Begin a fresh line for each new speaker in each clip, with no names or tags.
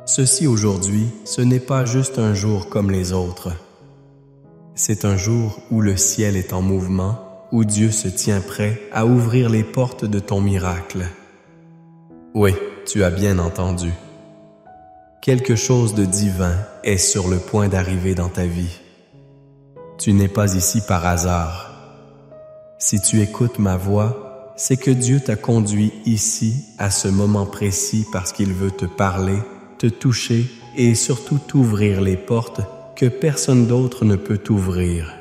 Ceci aujourd'hui, ce n'est pas juste un jour comme les autres. C'est un jour où le ciel est en mouvement, où Dieu se tient prêt à ouvrir les portes de ton miracle. Oui, tu as bien entendu. Quelque chose de divin est sur le point d'arriver dans ta vie. Tu n'es pas ici par hasard. Si tu écoutes ma voix, c'est que Dieu t'a conduit ici à ce moment précis parce qu'il veut te parler, te toucher et surtout t'ouvrir les portes que personne d'autre ne peut t'ouvrir.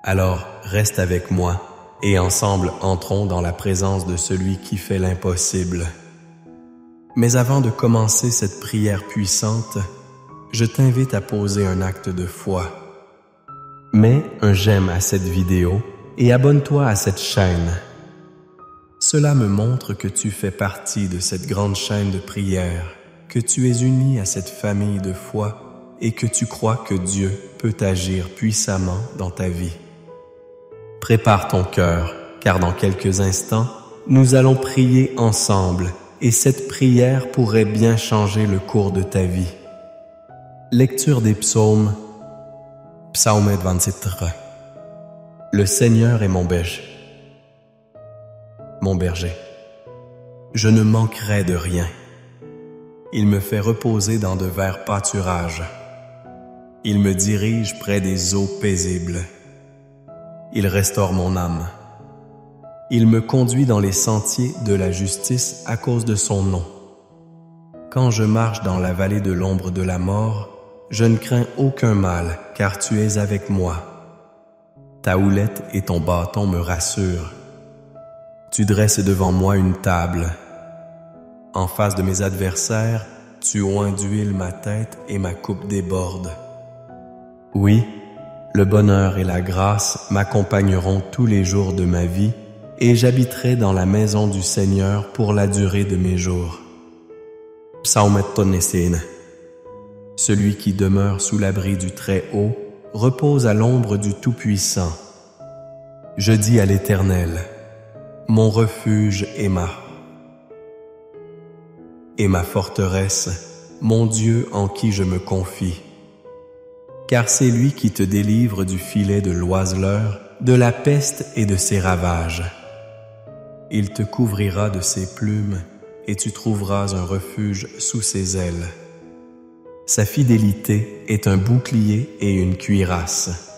Alors, reste avec moi et ensemble entrons dans la présence de celui qui fait l'impossible. Mais avant de commencer cette prière puissante, je t'invite à poser un acte de foi. Mets un j'aime à cette vidéo et abonne-toi à cette chaîne. Cela me montre que tu fais partie de cette grande chaîne de prière, que tu es uni à cette famille de foi et que tu crois que Dieu peut agir puissamment dans ta vie. Prépare ton cœur, car dans quelques instants, nous allons prier ensemble et cette prière pourrait bien changer le cours de ta vie. Lecture des psaumes. Psalm 23. Le Seigneur est mon berger. Mon berger. Je ne manquerai de rien. Il me fait reposer dans de verts pâturages. Il me dirige près des eaux paisibles. Il restaure mon âme. Il me conduit dans les sentiers de la justice à cause de son nom. Quand je marche dans la vallée de l'ombre de la mort, je ne crains aucun mal, car tu es avec moi. Ta houlette et ton bâton me rassurent. Tu dresses devant moi une table. En face de mes adversaires, tu oins d'huile ma tête et ma coupe déborde. Oui, le bonheur et la grâce m'accompagneront tous les jours de ma vie et j'habiterai dans la maison du Seigneur pour la durée de mes jours. Psalm 23. Celui qui demeure sous l'abri du Très-Haut repose à l'ombre du Tout-Puissant. Je dis à l'Éternel, mon refuge est ma forteresse, mon Dieu en qui je me confie. Car c'est lui qui te délivre du filet de l'oiseleur, de la peste et de ses ravages. Il te couvrira de ses plumes et tu trouveras un refuge sous ses ailes. Sa fidélité est un bouclier et une cuirasse.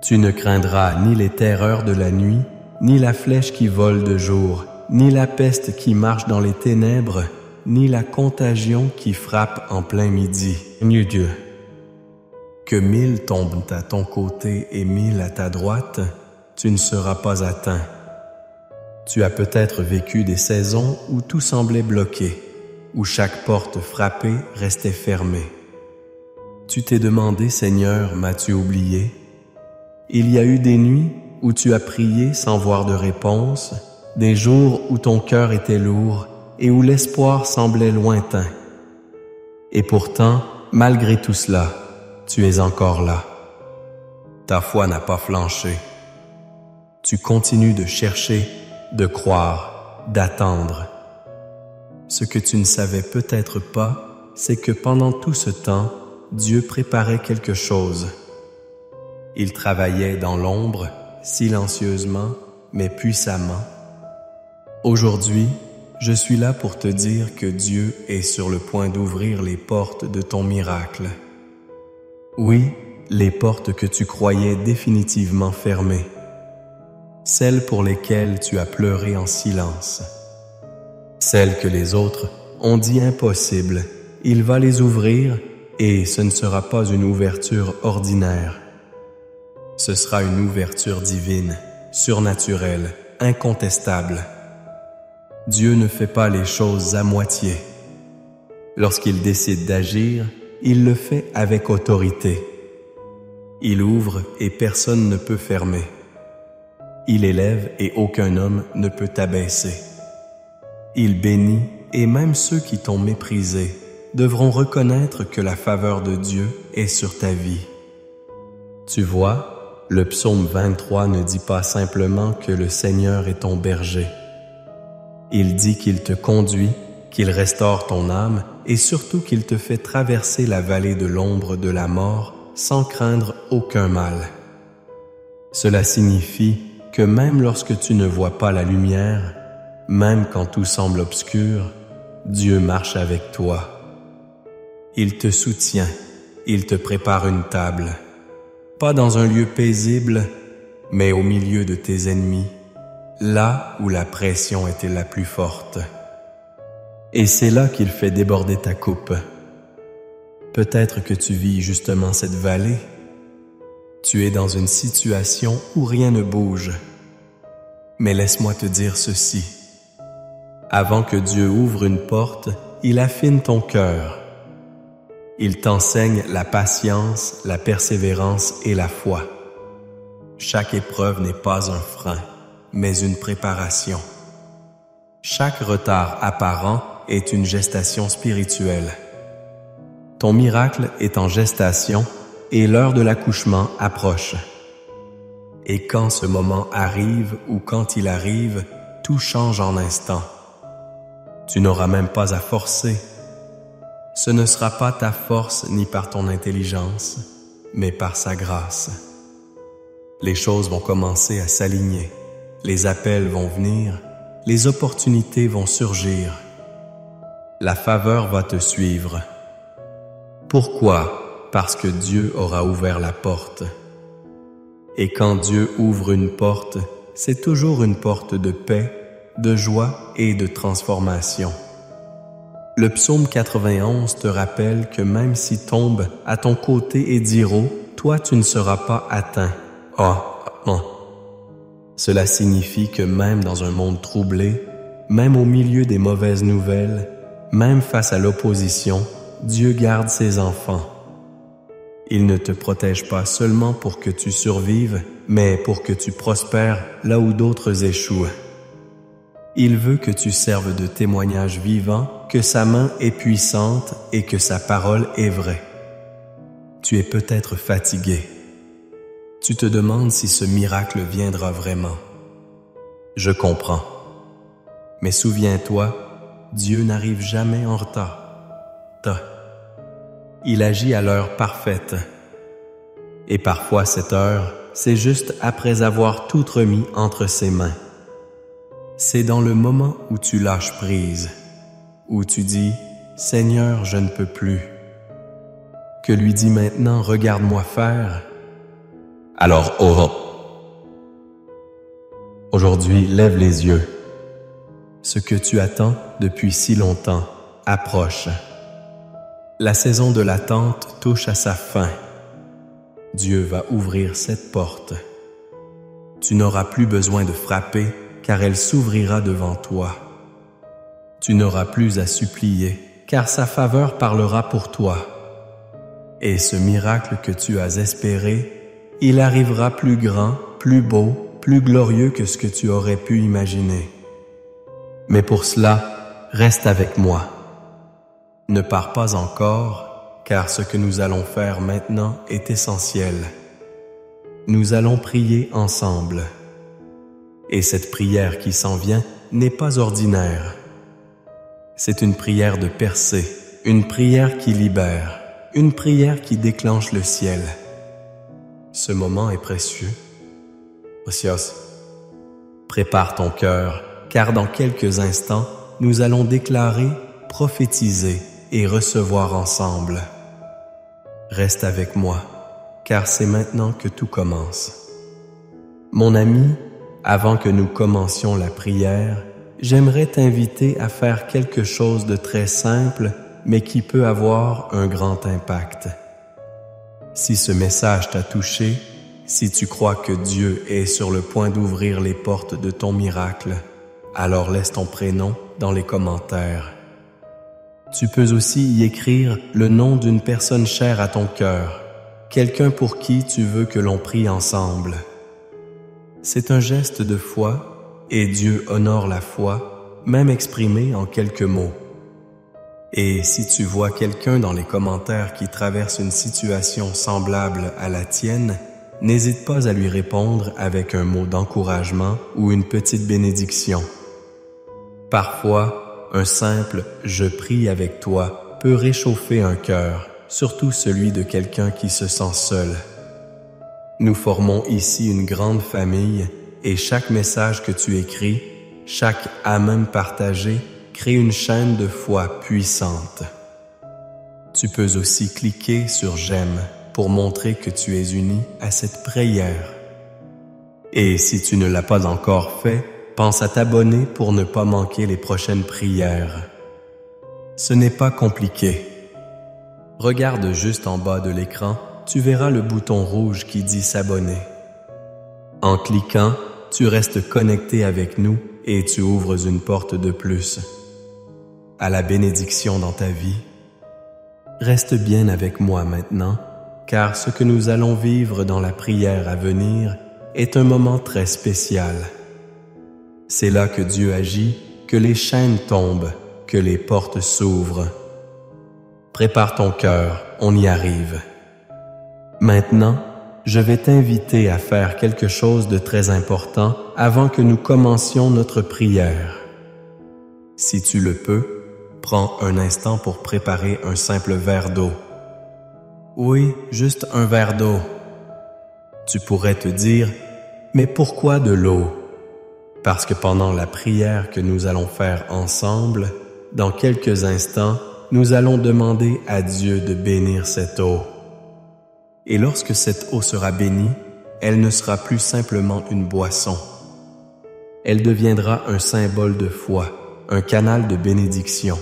Tu ne craindras ni les terreurs de la nuit, ni la flèche qui vole de jour, ni la peste qui marche dans les ténèbres, ni la contagion qui frappe en plein midi. Mieux Dieu. Que 1000 tombent à ton côté et 1000 à ta droite, tu ne seras pas atteint. Tu as peut-être vécu des saisons où tout semblait bloqué, où chaque porte frappée restait fermée. Tu t'es demandé, Seigneur, m'as-tu oublié? Il y a eu des nuits où tu as prié sans voir de réponse, des jours où ton cœur était lourd et où l'espoir semblait lointain. Et pourtant, malgré tout cela, tu es encore là. Ta foi n'a pas flanché. Tu continues de chercher, de croire, d'attendre. Ce que tu ne savais peut-être pas, c'est que pendant tout ce temps, Dieu préparait quelque chose. Il travaillait dans l'ombre, silencieusement, mais puissamment. Aujourd'hui, je suis là pour te dire que Dieu est sur le point d'ouvrir les portes de ton miracle. Oui, les portes que tu croyais définitivement fermées. Celles pour lesquelles tu as pleuré en silence. Celles que les autres ont dit impossibles, il va les ouvrir et ce ne sera pas une ouverture ordinaire. Ce sera une ouverture divine, surnaturelle, incontestable. Dieu ne fait pas les choses à moitié. Lorsqu'il décide d'agir, il le fait avec autorité. Il ouvre et personne ne peut fermer. Il élève et aucun homme ne peut t'abaisser. Il bénit et même ceux qui t'ont méprisé devront reconnaître que la faveur de Dieu est sur ta vie. Tu vois, le psaume 23 ne dit pas simplement que le Seigneur est ton berger. Il dit qu'il te conduit, qu'il restaure ton âme et surtout qu'il te fait traverser la vallée de l'ombre de la mort sans craindre aucun mal. Cela signifie que même lorsque tu ne vois pas la lumière, même quand tout semble obscur, Dieu marche avec toi. Il te soutient, il te prépare une table, pas dans un lieu paisible, mais au milieu de tes ennemis, là où la pression était la plus forte. Et c'est là qu'il fait déborder ta coupe. Peut-être que tu vis justement cette vallée. Tu es dans une situation où rien ne bouge. Mais laisse-moi te dire ceci. Avant que Dieu ouvre une porte, il affine ton cœur. Il t'enseigne la patience, la persévérance et la foi. Chaque épreuve n'est pas un frein, mais une préparation. Chaque retard apparent est une gestation spirituelle. Ton miracle est en gestation et l'heure de l'accouchement approche. Et quand ce moment arrive ou quand il arrive, tout change en instant. Tu n'auras même pas à forcer. Ce ne sera pas ta force ni par ton intelligence, mais par sa grâce. Les choses vont commencer à s'aligner, les appels vont venir, les opportunités vont surgir. La faveur va te suivre. Pourquoi? Parce que Dieu aura ouvert la porte. Et quand Dieu ouvre une porte, c'est toujours une porte de paix, de joie et de transformation. Le psaume 91 te rappelle que même si tombe à ton côté Édiro, toi tu ne seras pas atteint. Cela signifie que même dans un monde troublé, même au milieu des mauvaises nouvelles, même face à l'opposition, Dieu garde ses enfants. Il ne te protège pas seulement pour que tu survives, mais pour que tu prospères là où d'autres échouent. Il veut que tu serves de témoignage vivant, que sa main est puissante et que sa parole est vraie. Tu es peut-être fatigué. Tu te demandes si ce miracle viendra vraiment. Je comprends. Mais souviens-toi, Dieu n'arrive jamais en retard. Il agit à l'heure parfaite. Et parfois cette heure, c'est juste après avoir tout remis entre ses mains. C'est dans le moment où tu lâches prise, où tu dis « Seigneur, je ne peux plus », que lui dit maintenant « Regarde-moi faire ». Alors, aujourd'hui, lève les yeux. Ce que tu attends depuis si longtemps approche. La saison de l'attente touche à sa fin. Dieu va ouvrir cette porte. Tu n'auras plus besoin de frapper, car elle s'ouvrira devant toi. Tu n'auras plus à supplier, car sa faveur parlera pour toi. Et ce miracle que tu as espéré, il arrivera plus grand, plus beau, plus glorieux que ce que tu aurais pu imaginer. Mais pour cela, reste avec moi. Ne pars pas encore, car ce que nous allons faire maintenant est essentiel. Nous allons prier ensemble. Et cette prière qui s'en vient n'est pas ordinaire. C'est une prière de percée, une prière qui libère, une prière qui déclenche le ciel. Ce moment est précieux. Osios, prépare ton cœur, car dans quelques instants, nous allons déclarer, prophétiser et recevoir ensemble. Reste avec moi, car c'est maintenant que tout commence. Mon ami, avant que nous commencions la prière, j'aimerais t'inviter à faire quelque chose de très simple, mais qui peut avoir un grand impact. Si ce message t'a touché, si tu crois que Dieu est sur le point d'ouvrir les portes de ton miracle, alors laisse ton prénom dans les commentaires. Tu peux aussi y écrire le nom d'une personne chère à ton cœur, quelqu'un pour qui tu veux que l'on prie ensemble. C'est un geste de foi et Dieu honore la foi, même exprimée en quelques mots. Et si tu vois quelqu'un dans les commentaires qui traverse une situation semblable à la tienne, n'hésite pas à lui répondre avec un mot d'encouragement ou une petite bénédiction. Parfois, un simple « je prie avec toi » peut réchauffer un cœur, surtout celui de quelqu'un qui se sent seul. Nous formons ici une grande famille et chaque message que tu écris, chaque amen partagé crée une chaîne de foi puissante. Tu peux aussi cliquer sur « J'aime » pour montrer que tu es uni à cette prière. Et si tu ne l'as pas encore fait, pense à t'abonner pour ne pas manquer les prochaines prières. Ce n'est pas compliqué. Regarde juste en bas de l'écran, tu verras le bouton rouge qui dit s'abonner. En cliquant, tu restes connecté avec nous et tu ouvres une porte de plus à la bénédiction dans ta vie. Reste bien avec moi maintenant, car ce que nous allons vivre dans la prière à venir est un moment très spécial. C'est là que Dieu agit, que les chaînes tombent, que les portes s'ouvrent. Prépare ton cœur, on y arrive. Maintenant, je vais t'inviter à faire quelque chose de très important avant que nous commencions notre prière. Si tu le peux, prends un instant pour préparer un simple verre d'eau. Oui, juste un verre d'eau. Tu pourrais te dire, mais pourquoi de l'eau? Parce que pendant la prière que nous allons faire ensemble, dans quelques instants, nous allons demander à Dieu de bénir cette eau. Et lorsque cette eau sera bénie, elle ne sera plus simplement une boisson. Elle deviendra un symbole de foi, un canal de bénédiction.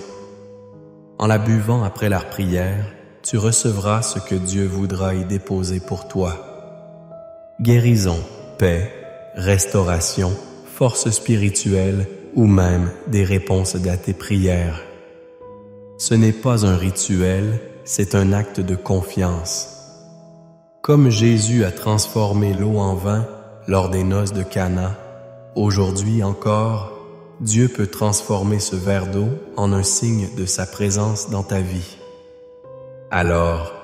En la buvant après la prière, tu recevras ce que Dieu voudra y déposer pour toi. Guérison, paix, restauration, force spirituelle ou même des réponses à tes prières. Ce n'est pas un rituel, c'est un acte de confiance. Comme Jésus a transformé l'eau en vin lors des noces de Cana, aujourd'hui encore, Dieu peut transformer ce verre d'eau en un signe de sa présence dans ta vie. Alors,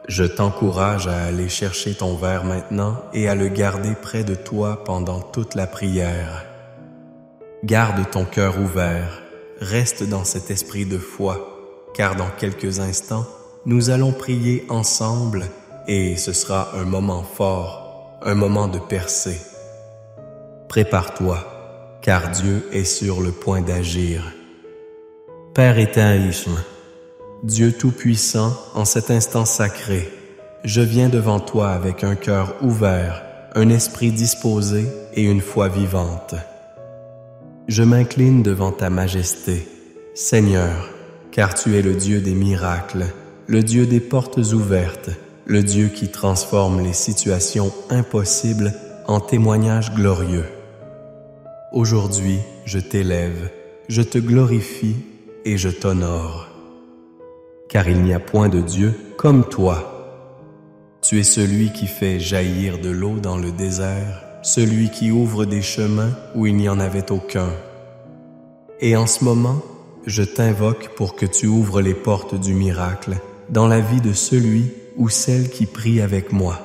je t'encourage à aller chercher ton verre maintenant et à le garder près de toi pendant toute la prière. Garde ton cœur ouvert, reste dans cet esprit de foi, car dans quelques instants, nous allons prier ensemble et ce sera un moment fort, un moment de percée. Prépare-toi, car Dieu est sur le point d'agir. Père éternel, Dieu Tout-Puissant, en cet instant sacré, je viens devant toi avec un cœur ouvert, un esprit disposé et une foi vivante. Je m'incline devant ta majesté, Seigneur, car tu es le Dieu des miracles, le Dieu des portes ouvertes, le Dieu qui transforme les situations impossibles en témoignages glorieux. Aujourd'hui, je t'élève, je te glorifie et je t'honore. Car il n'y a point de Dieu comme toi. Tu es celui qui fait jaillir de l'eau dans le désert, celui qui ouvre des chemins où il n'y en avait aucun. Et en ce moment, je t'invoque pour que tu ouvres les portes du miracle dans la vie de celui ou celle qui prie avec moi.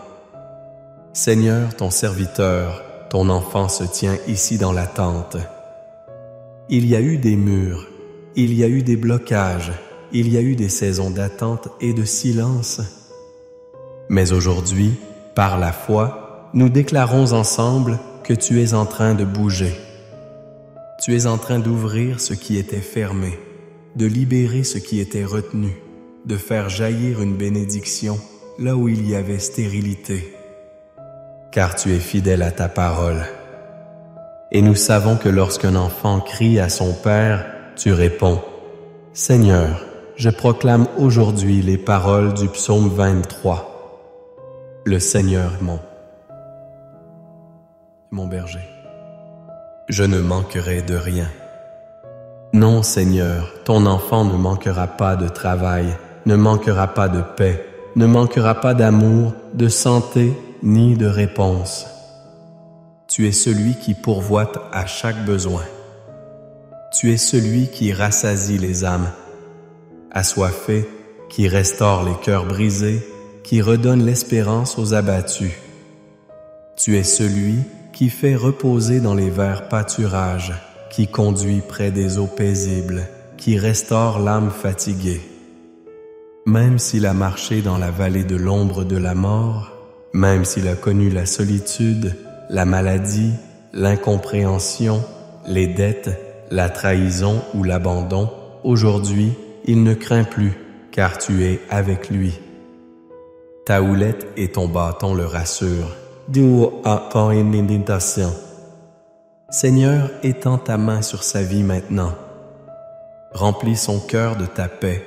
Seigneur, ton serviteur, ton enfant se tient ici dans la tente. Il y a eu des murs, il y a eu des blocages, il y a eu des saisons d'attente et de silence. Mais aujourd'hui, par la foi, nous déclarons ensemble que tu es en train de bouger. Tu es en train d'ouvrir ce qui était fermé, de libérer ce qui était retenu, de faire jaillir une bénédiction là où il y avait stérilité. Car tu es fidèle à ta parole. Et nous savons que lorsqu'un enfant crie à son Père, tu réponds, « Seigneur, je proclame aujourd'hui les paroles du psaume 23. Le Seigneur est mon berger. Je ne manquerai de rien. Non, Seigneur, ton enfant ne manquera pas de travail, ne manquera pas de paix, ne manquera pas d'amour, de santé, ni de réponse. Tu es celui qui pourvoit à chaque besoin. Tu es celui qui rassasie les âmes, assoiffées, qui restaure les cœurs brisés, qui redonne l'espérance aux abattus. Tu es celui qui fait reposer dans les verts pâturages, qui conduit près des eaux paisibles, qui restaure l'âme fatiguée. Même s'il a marché dans la vallée de l'ombre de la mort, même s'il a connu la solitude, la maladie, l'incompréhension, les dettes, la trahison ou l'abandon, aujourd'hui, il ne craint plus, car tu es avec lui. Ta houlette et ton bâton le rassurent. Seigneur, étends ta main sur sa vie maintenant. Remplis son cœur de ta paix.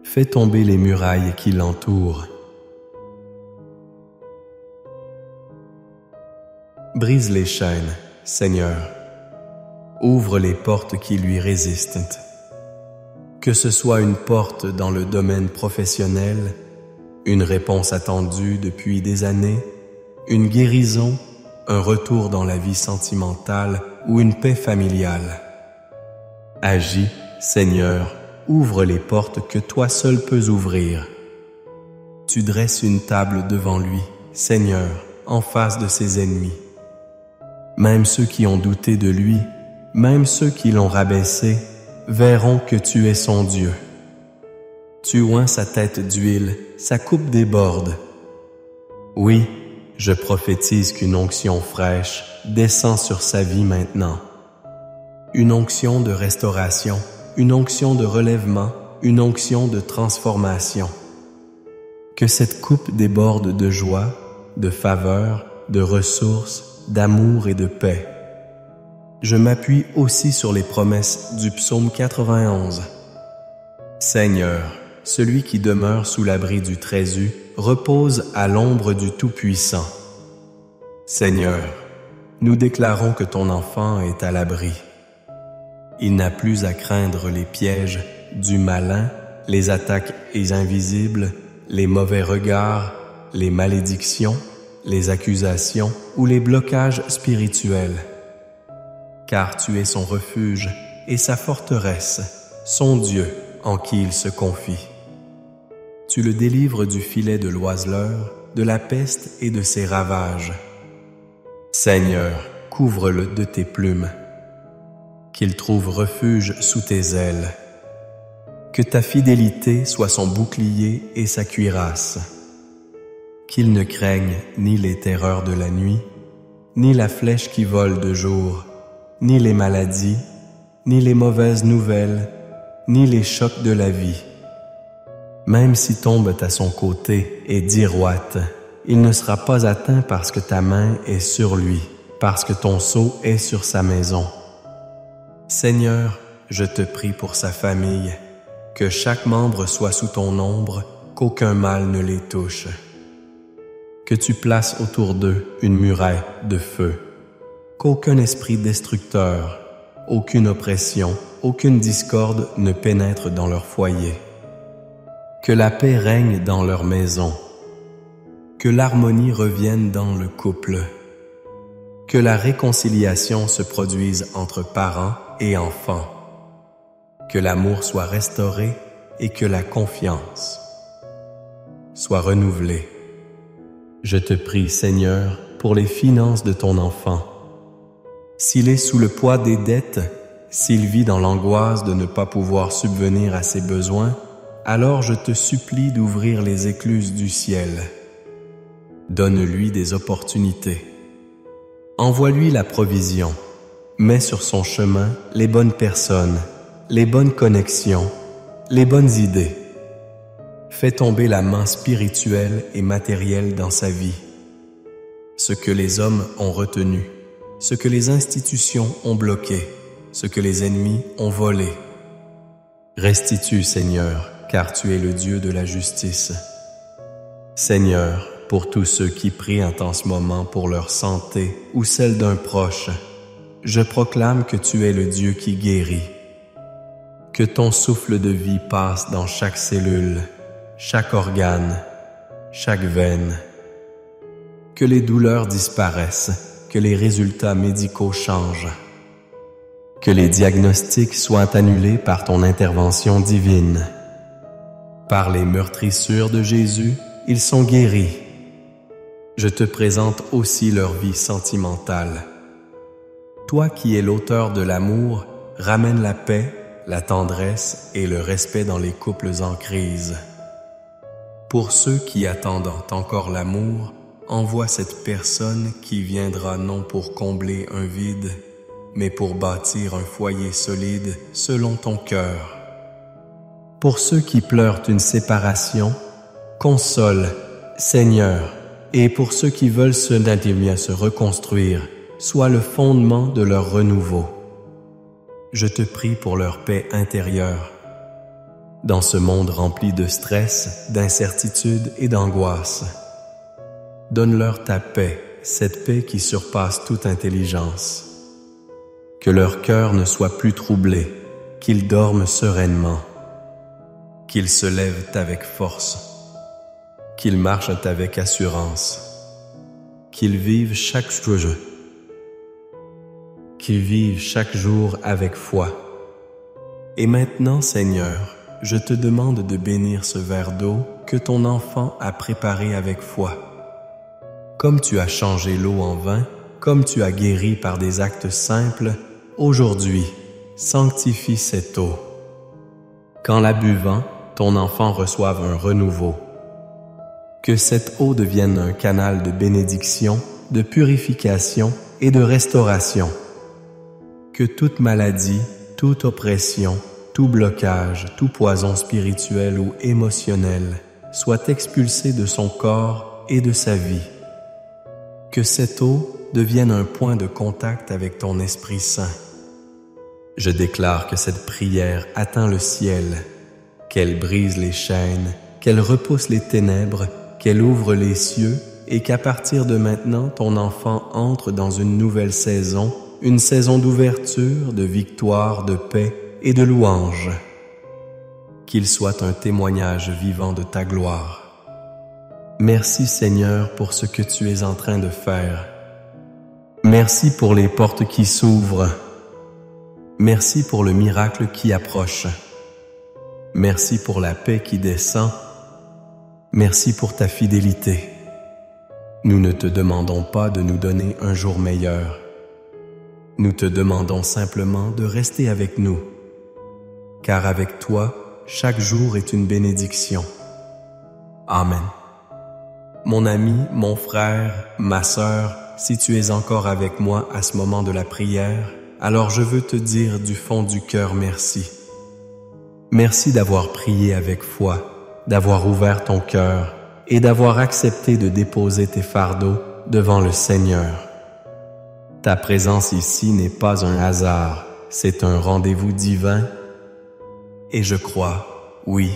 Fais tomber les murailles qui l'entourent. Brise les chaînes, Seigneur. Ouvre les portes qui lui résistent. Que ce soit une porte dans le domaine professionnel, une réponse attendue depuis des années, une guérison, un retour dans la vie sentimentale ou une paix familiale. Agis, Seigneur, ouvre les portes que toi seul peux ouvrir. Tu dresses une table devant lui, Seigneur, en face de ses ennemis. Même ceux qui ont douté de lui, même ceux qui l'ont rabaissé, verront que tu es son Dieu. Tu oins sa tête d'huile, sa coupe déborde. Oui, je prophétise qu'une onction fraîche descend sur sa vie maintenant. Une onction de restauration, une onction de relèvement, une onction de transformation. Que cette coupe déborde de joie, de faveur, de ressources, d'amour et de paix. Je m'appuie aussi sur les promesses du psaume 91. Seigneur, celui qui demeure sous l'abri du Très-Haut repose à l'ombre du Tout-Puissant. Seigneur, nous déclarons que ton enfant est à l'abri. Il n'a plus à craindre les pièges du malin, les attaques invisibles, les mauvais regards, les malédictions, les accusations ou les blocages spirituels. Car tu es son refuge et sa forteresse, son Dieu en qui il se confie. Tu le délivres du filet de l'oiseleur, de la peste et de ses ravages. Seigneur, couvre-le de tes plumes. Qu'il trouve refuge sous tes ailes. Que ta fidélité soit son bouclier et sa cuirasse. Qu'il ne craigne ni les terreurs de la nuit, ni la flèche qui vole de jour, ni les maladies, ni les mauvaises nouvelles, ni les chocs de la vie. Même si tombent à son côté et diroitent, il ne sera pas atteint parce que ta main est sur lui, parce que ton sceau est sur sa maison. Seigneur, je te prie pour sa famille, que chaque membre soit sous ton ombre, qu'aucun mal ne les touche. Que tu places autour d'eux une muraille de feu, qu'aucun esprit destructeur, aucune oppression, aucune discorde ne pénètre dans leur foyer. Que la paix règne dans leur maison, que l'harmonie revienne dans le couple, que la réconciliation se produise entre parents et enfants, que l'amour soit restauré et que la confiance soit renouvelée. Je te prie, Seigneur, pour les finances de ton enfant. S'il est sous le poids des dettes, s'il vit dans l'angoisse de ne pas pouvoir subvenir à ses besoins, alors je te supplie d'ouvrir les écluses du ciel. Donne-lui des opportunités. Envoie-lui la provision. Mets sur son chemin les bonnes personnes, les bonnes connexions, les bonnes idées. Fais tomber la main spirituelle et matérielle dans sa vie. Ce que les hommes ont retenu, ce que les institutions ont bloqué, ce que les ennemis ont volé. Restitue, Seigneur, car tu es le Dieu de la justice. Seigneur, pour tous ceux qui prient en ce moment pour leur santé ou celle d'un proche, je proclame que tu es le Dieu qui guérit. Que ton souffle de vie passe dans chaque cellule, chaque organe, chaque veine. Que les douleurs disparaissent, que les résultats médicaux changent. Que les diagnostics soient annulés par ton intervention divine. Par les meurtrissures de Jésus, ils sont guéris. Je te présente aussi leur vie sentimentale. Toi qui es l'auteur de l'amour, ramène la paix, la tendresse et le respect dans les couples en crise. Pour ceux qui attendent encore l'amour, envoie cette personne qui viendra non pour combler un vide, mais pour bâtir un foyer solide selon ton cœur. Pour ceux qui pleurent une séparation, console, Seigneur, et pour ceux qui veulent se reconstruire, sois le fondement de leur renouveau. Je te prie pour leur paix intérieure. Dans ce monde rempli de stress, d'incertitude et d'angoisse, donne-leur ta paix, cette paix qui surpasse toute intelligence. Que leur cœur ne soit plus troublé, qu'ils dorment sereinement, qu'ils se lèvent avec force, qu'ils marchent avec assurance, qu'ils vivent chaque jour avec foi. Et maintenant, Seigneur, je te demande de bénir ce verre d'eau que ton enfant a préparé avec foi. Comme tu as changé l'eau en vin, comme tu as guéri par des actes simples, aujourd'hui, sanctifie cette eau. Qu'en la buvant, ton enfant reçoive un renouveau. Que cette eau devienne un canal de bénédiction, de purification et de restauration. Que toute maladie, toute oppression, tout blocage, tout poison spirituel ou émotionnel soit expulsé de son corps et de sa vie. Que cette eau devienne un point de contact avec ton Esprit Saint. Je déclare que cette prière atteint le ciel, qu'elle brise les chaînes, qu'elle repousse les ténèbres, qu'elle ouvre les cieux et qu'à partir de maintenant, ton enfant entre dans une nouvelle saison, une saison d'ouverture, de victoire, de paix et de louange. Qu'il soit un témoignage vivant de ta gloire. Merci Seigneur pour ce que tu es en train de faire. Merci pour les portes qui s'ouvrent. Merci pour le miracle qui approche. Merci pour la paix qui descend. Merci pour ta fidélité. Nous ne te demandons pas de nous donner un jour meilleur. Nous te demandons simplement de rester avec nous, car avec toi, chaque jour est une bénédiction. Amen. Mon ami, mon frère, ma sœur, si tu es encore avec moi à ce moment de la prière, alors je veux te dire du fond du cœur merci. Merci d'avoir prié avec foi, d'avoir ouvert ton cœur et d'avoir accepté de déposer tes fardeaux devant le Seigneur. Ta présence ici n'est pas un hasard, c'est un rendez-vous divin. Et je crois, oui,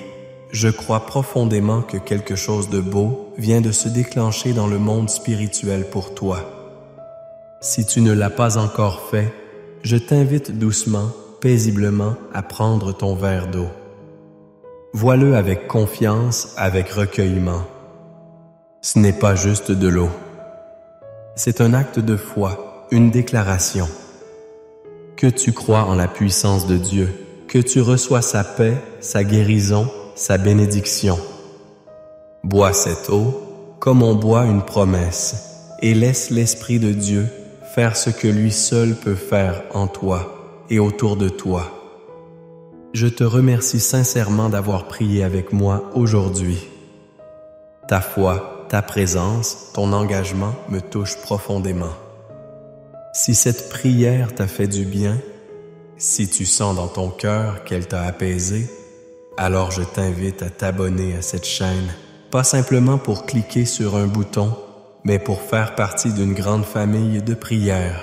je crois profondément que quelque chose de beau vient de se déclencher dans le monde spirituel pour toi. Si tu ne l'as pas encore fait, je t'invite doucement, paisiblement à prendre ton verre d'eau. Vois-le avec confiance, avec recueillement. Ce n'est pas juste de l'eau. C'est un acte de foi. Une déclaration. Que tu crois en la puissance de Dieu, que tu reçois sa paix, sa guérison, sa bénédiction. Bois cette eau comme on boit une promesse et laisse l'Esprit de Dieu faire ce que lui seul peut faire en toi et autour de toi. Je te remercie sincèrement d'avoir prié avec moi aujourd'hui. Ta foi, ta présence, ton engagement me touchent profondément. Si cette prière t'a fait du bien, si tu sens dans ton cœur qu'elle t'a apaisé, alors je t'invite à t'abonner à cette chaîne, pas simplement pour cliquer sur un bouton, mais pour faire partie d'une grande famille de prières.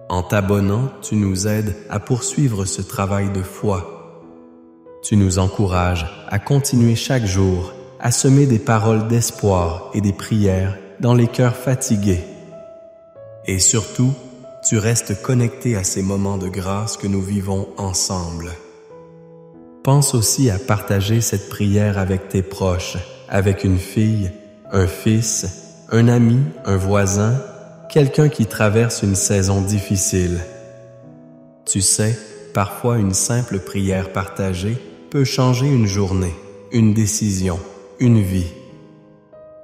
En t'abonnant, tu nous aides à poursuivre ce travail de foi. Tu nous encourages à continuer chaque jour à semer des paroles d'espoir et des prières dans les cœurs fatigués. Et surtout, tu restes connecté à ces moments de grâce que nous vivons ensemble. Pense aussi à partager cette prière avec tes proches, avec une fille, un fils, un ami, un voisin, quelqu'un qui traverse une saison difficile. Tu sais, parfois une simple prière partagée peut changer une journée, une décision, une vie.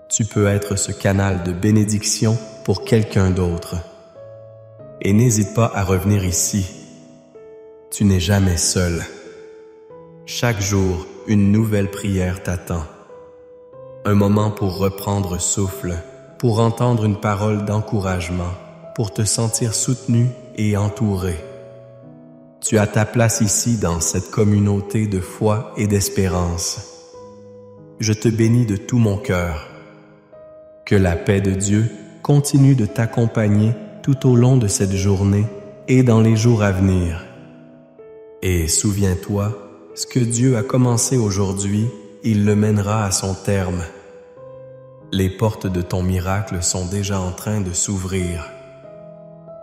Tu peux être ce canal de bénédiction pour quelqu'un d'autre. Et n'hésite pas à revenir ici. Tu n'es jamais seul. Chaque jour, une nouvelle prière t'attend. Un moment pour reprendre souffle, pour entendre une parole d'encouragement, pour te sentir soutenu et entouré. Tu as ta place ici dans cette communauté de foi et d'espérance. Je te bénis de tout mon cœur. Que la paix de Dieu continue de t'accompagner tout au long de cette journée et dans les jours à venir. Et souviens-toi, ce que Dieu a commencé aujourd'hui, il le mènera à son terme. Les portes de ton miracle sont déjà en train de s'ouvrir.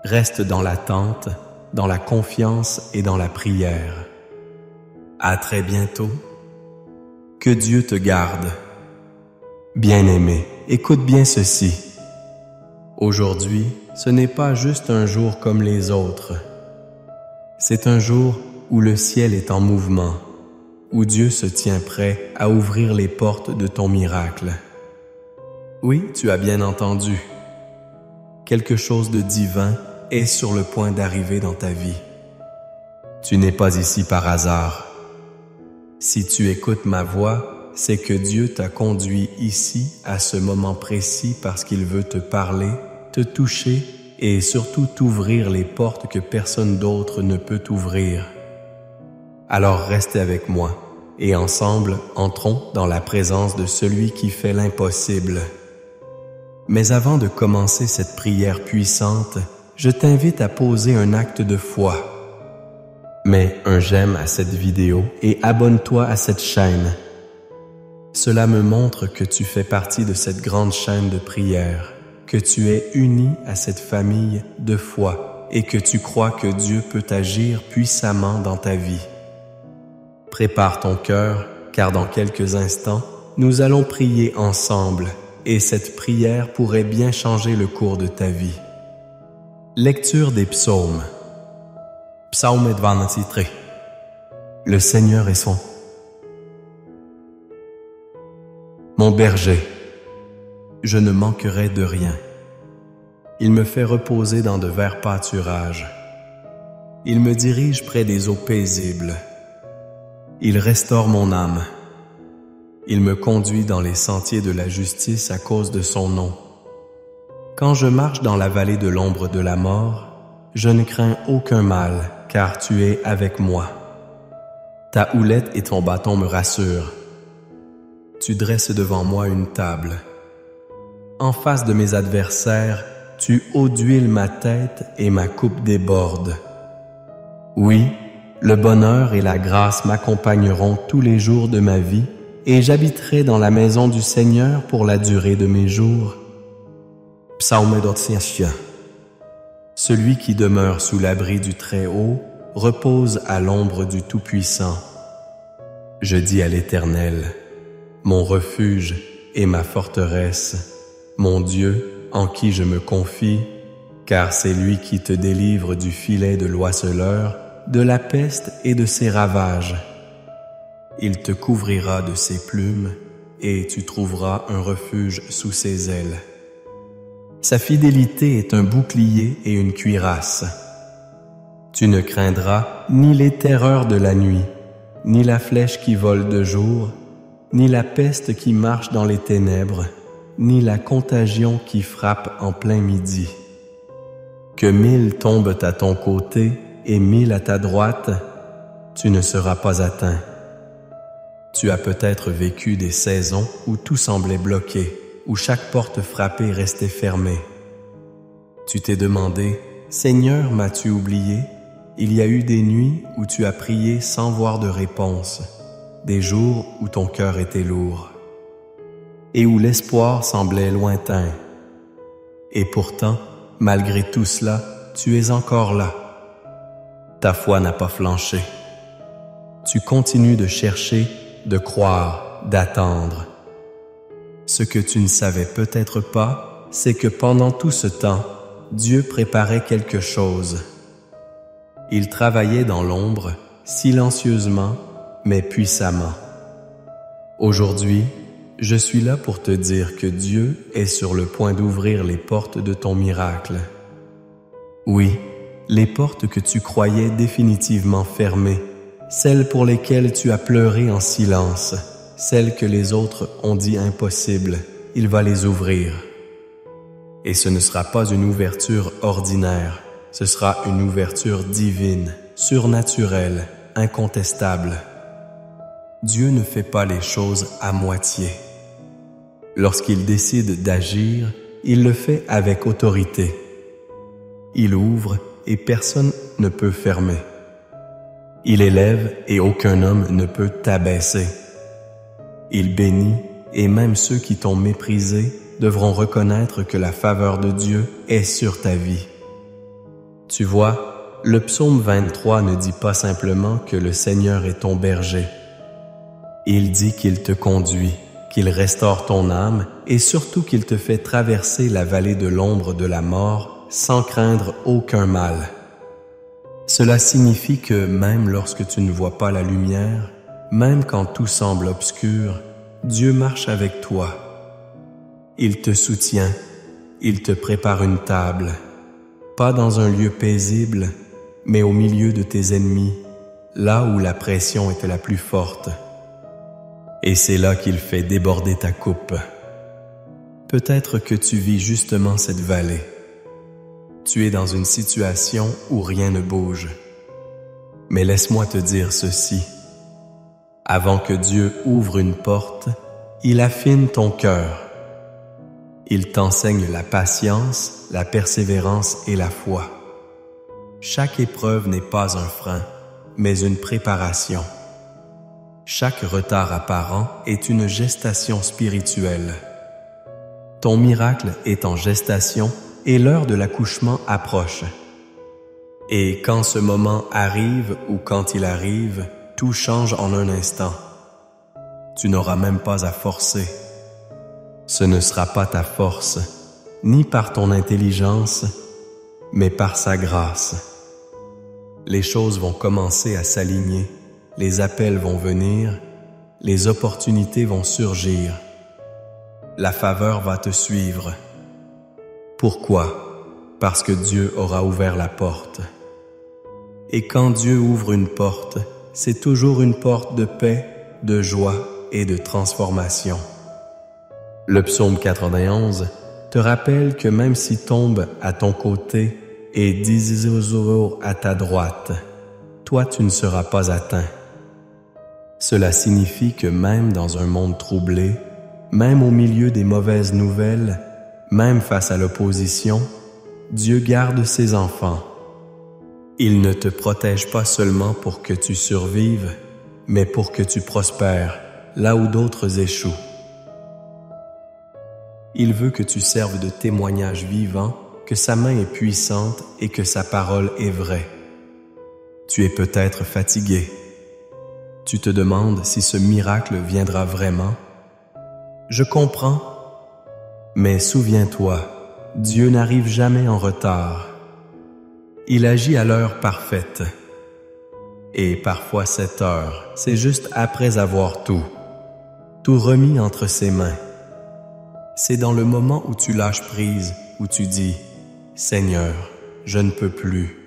Reste dans l'attente, dans la confiance et dans la prière. À très bientôt. Que Dieu te garde. Bien-aimé, écoute bien ceci. Aujourd'hui, ce n'est pas juste un jour comme les autres. C'est un jour où le ciel est en mouvement, où Dieu se tient prêt à ouvrir les portes de ton miracle. Oui, tu as bien entendu. Quelque chose de divin est sur le point d'arriver dans ta vie. Tu n'es pas ici par hasard. Si tu écoutes ma voix, c'est que Dieu t'a conduit ici à ce moment précis parce qu'il veut te parler, te toucher et surtout t'ouvrir les portes que personne d'autre ne peut t'ouvrir. Alors reste avec moi et ensemble entrons dans la présence de celui qui fait l'impossible. Mais avant de commencer cette prière puissante, je t'invite à poser un acte de foi. Mets un j'aime à cette vidéo et abonne-toi à cette chaîne. Cela me montre que tu fais partie de cette grande chaîne de prière, que tu es uni à cette famille de foi et que tu crois que Dieu peut agir puissamment dans ta vie. Prépare ton cœur, car dans quelques instants, nous allons prier ensemble et cette prière pourrait bien changer le cours de ta vie. Lecture des psaumes. Psaume 23. Le Seigneur est son. Mon berger, je ne manquerai de rien. Il me fait reposer dans de verts pâturages. Il me dirige près des eaux paisibles. Il restaure mon âme. Il me conduit dans les sentiers de la justice à cause de son nom. Quand je marche dans la vallée de l'ombre de la mort, je ne crains aucun mal, car tu es avec moi. Ta houlette et ton bâton me rassurent. Tu dresses devant moi une table. En face de mes adversaires, tu eaux d'huile ma tête et ma coupe déborde. Oui, le bonheur et la grâce m'accompagneront tous les jours de ma vie et j'habiterai dans la maison du Seigneur pour la durée de mes jours. Psaume 25. Celui qui demeure sous l'abri du Très-Haut repose à l'ombre du Tout-Puissant. Je dis à l'Éternel, mon refuge et ma forteresse, mon Dieu en qui je me confie, car c'est lui qui te délivre du filet de l'oiseleur, de la peste et de ses ravages. Il te couvrira de ses plumes et tu trouveras un refuge sous ses ailes. Sa fidélité est un bouclier et une cuirasse. Tu ne craindras ni les terreurs de la nuit, ni la flèche qui vole de jour, ni la peste qui marche dans les ténèbres, ni la contagion qui frappe en plein midi. Que 1000 tombent à ton côté et 1000 à ta droite, tu ne seras pas atteint. Tu as peut-être vécu des saisons où tout semblait bloqué, où chaque porte frappée restait fermée. Tu t'es demandé, « Seigneur, m'as-tu oublié ?» Il y a eu des nuits où tu as prié sans voir de réponse, des jours où ton cœur était lourd, et où l'espoir semblait lointain. Et pourtant, malgré tout cela, tu es encore là. Ta foi n'a pas flanché. Tu continues de chercher, de croire, d'attendre. Ce que tu ne savais peut-être pas, c'est que pendant tout ce temps, Dieu préparait quelque chose. Il travaillait dans l'ombre, silencieusement, mais puissamment. Aujourd'hui, je suis là pour te dire que Dieu est sur le point d'ouvrir les portes de ton miracle. Oui, les portes que tu croyais définitivement fermées, celles pour lesquelles tu as pleuré en silence, celles que les autres ont dit impossibles, il va les ouvrir. Et ce ne sera pas une ouverture ordinaire, ce sera une ouverture divine, surnaturelle, incontestable. Dieu ne fait pas les choses à moitié. Lorsqu'il décide d'agir, il le fait avec autorité. Il ouvre et personne ne peut fermer. Il élève et aucun homme ne peut t'abaisser. Il bénit et même ceux qui t'ont méprisé devront reconnaître que la faveur de Dieu est sur ta vie. Tu vois, le psaume 23 ne dit pas simplement que le Seigneur est ton berger. Il dit qu'il te conduit, qu'il restaure ton âme et surtout qu'il te fait traverser la vallée de l'ombre de la mort sans craindre aucun mal. Cela signifie que même lorsque tu ne vois pas la lumière, même quand tout semble obscur, Dieu marche avec toi. Il te soutient, il te prépare une table, pas dans un lieu paisible, mais au milieu de tes ennemis, là où la pression était la plus forte. Et c'est là qu'il fait déborder ta coupe. Peut-être que tu vis justement cette vallée. Tu es dans une situation où rien ne bouge. Mais laisse-moi te dire ceci. Avant que Dieu ouvre une porte, il affine ton cœur. Il t'enseigne la patience, la persévérance et la foi. Chaque épreuve n'est pas un frein, mais une préparation. Chaque retard apparent est une gestation spirituelle. Ton miracle est en gestation et l'heure de l'accouchement approche. Et quand ce moment arrive ou quand il arrive, tout change en un instant. Tu n'auras même pas à forcer. Ce ne sera pas ta force, ni par ton intelligence, mais par sa grâce. Les choses vont commencer à s'aligner, les appels vont venir, les opportunités vont surgir. La faveur va te suivre. Pourquoi? Parce que Dieu aura ouvert la porte. Et quand Dieu ouvre une porte, c'est toujours une porte de paix, de joie et de transformation. Le psaume 91 te rappelle que même si tombe à ton côté et 10 euros à ta droite, toi tu ne seras pas atteint. Cela signifie que même dans un monde troublé, même au milieu des mauvaises nouvelles, même face à l'opposition, Dieu garde ses enfants. Il ne te protège pas seulement pour que tu survives, mais pour que tu prospères là où d'autres échouent. Il veut que tu serves de témoignage vivant, que sa main est puissante et que sa parole est vraie. Tu es peut-être fatigué. Tu te demandes si ce miracle viendra vraiment. Je comprends, mais souviens-toi, Dieu n'arrive jamais en retard. Il agit à l'heure parfaite. Et parfois cette heure, c'est juste après avoir tout remis entre ses mains. C'est dans le moment où tu lâches prise, où tu dis « Seigneur, je ne peux plus »,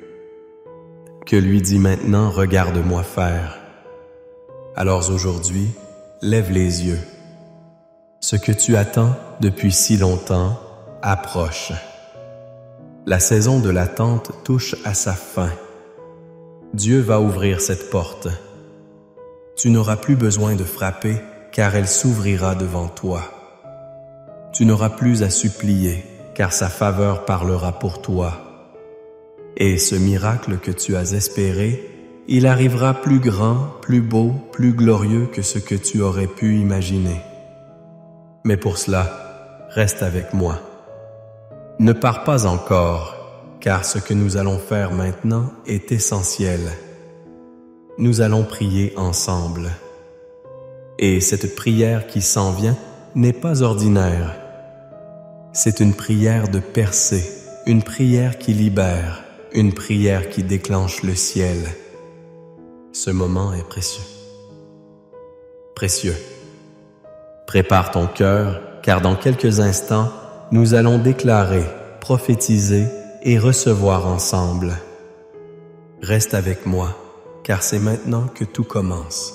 que lui dit maintenant « Regarde-moi faire ». Alors aujourd'hui, lève les yeux. Ce que tu attends depuis si longtemps approche. La saison de l'attente touche à sa fin. Dieu va ouvrir cette porte. Tu n'auras plus besoin de frapper, car elle s'ouvrira devant toi. Tu n'auras plus à supplier, car sa faveur parlera pour toi. Et ce miracle que tu as espéré, il arrivera plus grand, plus beau, plus glorieux que ce que tu aurais pu imaginer. Mais pour cela, reste avec moi. Ne pars pas encore, car ce que nous allons faire maintenant est essentiel. Nous allons prier ensemble. Et cette prière qui s'en vient n'est pas ordinaire. C'est une prière de percée, une prière qui libère, une prière qui déclenche le ciel. Ce moment est précieux. Précieux. Prépare ton cœur, car dans quelques instants, nous allons déclarer, prophétiser et recevoir ensemble. Reste avec moi, car c'est maintenant que tout commence.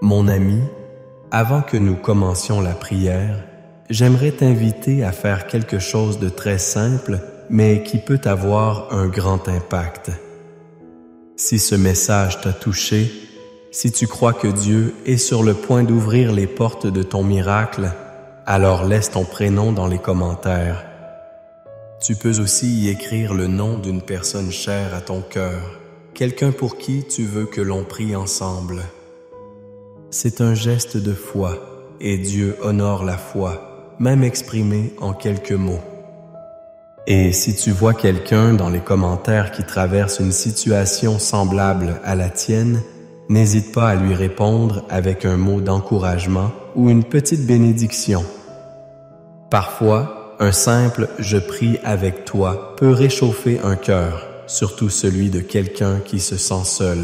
Mon ami, avant que nous commencions la prière, j'aimerais t'inviter à faire quelque chose de très simple, mais qui peut avoir un grand impact. Si ce message t'a touché, si tu crois que Dieu est sur le point d'ouvrir les portes de ton miracle, alors laisse ton prénom dans les commentaires. Tu peux aussi y écrire le nom d'une personne chère à ton cœur, quelqu'un pour qui tu veux que l'on prie ensemble. C'est un geste de foi, et Dieu honore la foi, même exprimée en quelques mots. Et si tu vois quelqu'un dans les commentaires qui traverse une situation semblable à la tienne, n'hésite pas à lui répondre avec un mot d'encouragement ou une petite bénédiction. Parfois, un simple « je prie avec toi » peut réchauffer un cœur, surtout celui de quelqu'un qui se sent seul.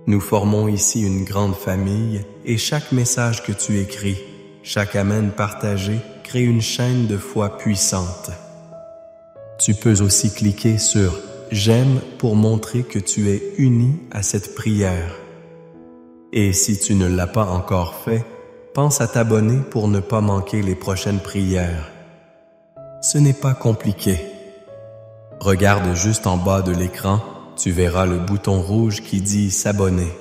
Nous formons ici une grande famille et chaque message que tu écris, chaque amen partagé crée une chaîne de foi puissante. Tu peux aussi cliquer sur « J'aime » pour montrer que tu es uni à cette prière. Et si tu ne l'as pas encore fait, pense à t'abonner pour ne pas manquer les prochaines prières. Ce n'est pas compliqué. Regarde juste en bas de l'écran, tu verras le bouton rouge qui dit « S'abonner ».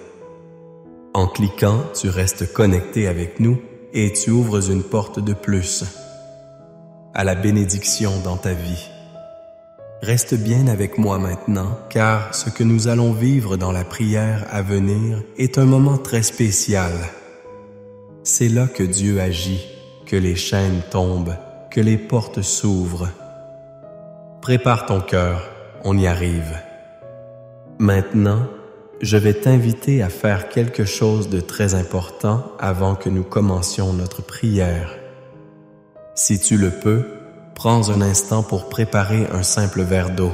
En cliquant, tu restes connecté avec nous et tu ouvres une porte de plus à la bénédiction dans ta vie. Reste bien avec moi maintenant, car ce que nous allons vivre dans la prière à venir est un moment très spécial. C'est là que Dieu agit, que les chaînes tombent, que les portes s'ouvrent. Prépare ton cœur, on y arrive. Maintenant, je vais t'inviter à faire quelque chose de très important avant que nous commencions notre prière. Si tu le peux, prends un instant pour préparer un simple verre d'eau.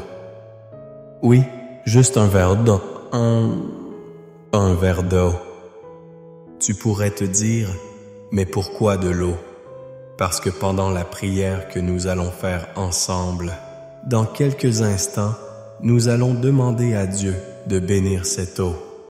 Oui, juste un verre d'eau. Un verre d'eau. Tu pourrais te dire, mais pourquoi de l'eau? Parce que pendant la prière que nous allons faire ensemble, dans quelques instants, nous allons demander à Dieu de bénir cette eau.